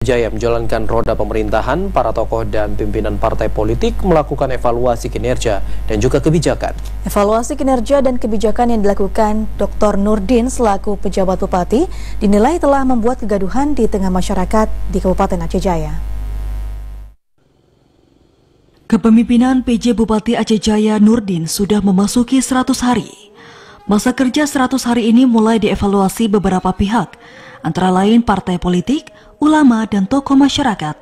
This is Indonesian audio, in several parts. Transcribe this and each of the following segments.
Jaya menjalankan roda pemerintahan, para tokoh dan pimpinan partai politik melakukan evaluasi kinerja dan juga kebijakan. Evaluasi kinerja dan kebijakan yang dilakukan Dr. Nurdin selaku pejabat bupati dinilai telah membuat kegaduhan di tengah masyarakat di Kabupaten Aceh Jaya. Kepemimpinan PJ Bupati Aceh Jaya Nurdin sudah memasuki 100 hari. Masa kerja 100 hari ini mulai dievaluasi beberapa pihak, antara lain partai politik, ulama, dan tokoh masyarakat.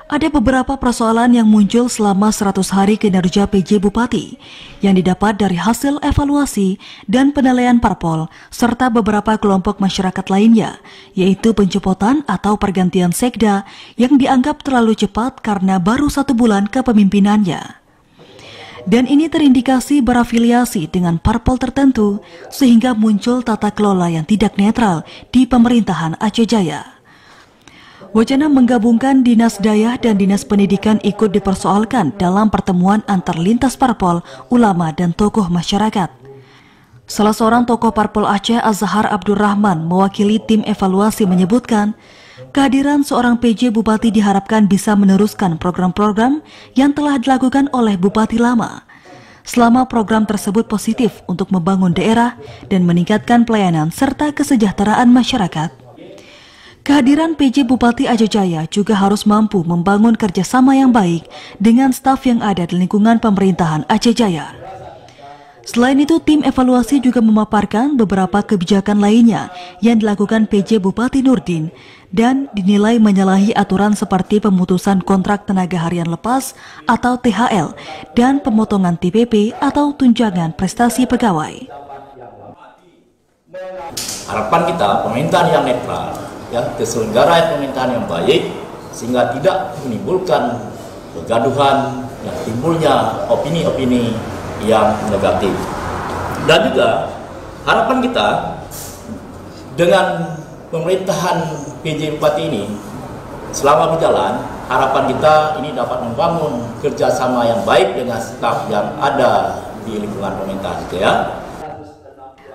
Ada beberapa persoalan yang muncul selama 100 hari kinerja PJ Bupati yang didapat dari hasil evaluasi dan penilaian parpol serta beberapa kelompok masyarakat lainnya, yaitu pencopotan atau pergantian sekda yang dianggap terlalu cepat karena baru 1 bulan kepemimpinannya. Dan ini terindikasi berafiliasi dengan parpol tertentu sehingga muncul tata kelola yang tidak netral di pemerintahan Aceh Jaya. Wacana menggabungkan Dinas Daya dan Dinas Pendidikan ikut dipersoalkan dalam pertemuan antar lintas parpol, ulama, dan tokoh masyarakat. Salah seorang tokoh parpol Aceh, Azhar Abdurrahman, mewakili tim evaluasi menyebutkan, kehadiran seorang PJ Bupati diharapkan bisa meneruskan program-program yang telah dilakukan oleh Bupati lama. Selama program tersebut positif untuk membangun daerah dan meningkatkan pelayanan serta kesejahteraan masyarakat. Kehadiran PJ Bupati Aceh Jaya juga harus mampu membangun kerjasama yang baik dengan staf yang ada di lingkungan pemerintahan Aceh Jaya. Selain itu, tim evaluasi juga memaparkan beberapa kebijakan lainnya yang dilakukan PJ Bupati Nurdin dan dinilai menyalahi aturan seperti pemutusan kontrak tenaga harian lepas atau THL dan pemotongan TPP atau tunjangan prestasi pegawai. Harapan kita pemerintahan yang netral, ya, terselenggara pemerintahan yang baik sehingga tidak menimbulkan kegaduhan, ya, timbulnya opini-opini yang negatif. Dan juga harapan kita dengan pemerintahan PJ Bupati ini selama berjalan, harapan kita ini dapat membangun kerjasama yang baik dengan staf yang ada di lingkungan pemerintahan itu, ya.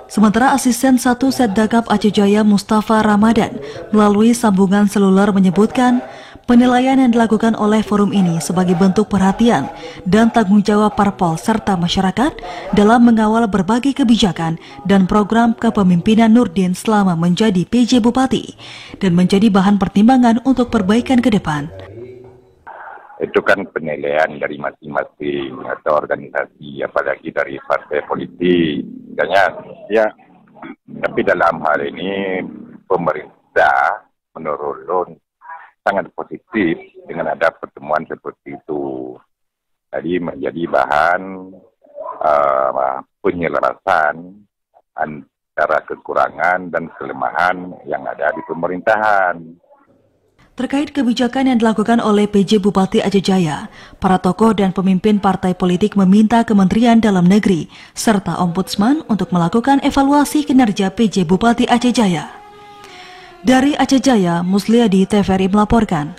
Sementara Asisten 1 Setdagap Aceh Jaya Mustafa Ramadan melalui sambungan seluler menyebutkan penilaian yang dilakukan oleh forum ini sebagai bentuk perhatian dan tanggung jawab parpol serta masyarakat dalam mengawal berbagai kebijakan dan program kepemimpinan Nurdin selama menjadi PJ Bupati dan menjadi bahan pertimbangan untuk perbaikan ke depan. Itu kan penilaian dari masing-masing atau organisasi, apalagi dari partai politik. Ya, tapi dalam hal ini pemerintah menurut sangat positif dengan ada pertemuan seperti itu. Jadi menjadi bahan penyelarasan antara kekurangan dan kelemahan yang ada di pemerintahan. Terkait kebijakan yang dilakukan oleh PJ Bupati Aceh Jaya, para tokoh dan pemimpin partai politik meminta Kementerian Dalam Negeri serta Ombudsman untuk melakukan evaluasi kinerja PJ Bupati Aceh Jaya. Dari Aceh Jaya, Musliadi TVRI melaporkan.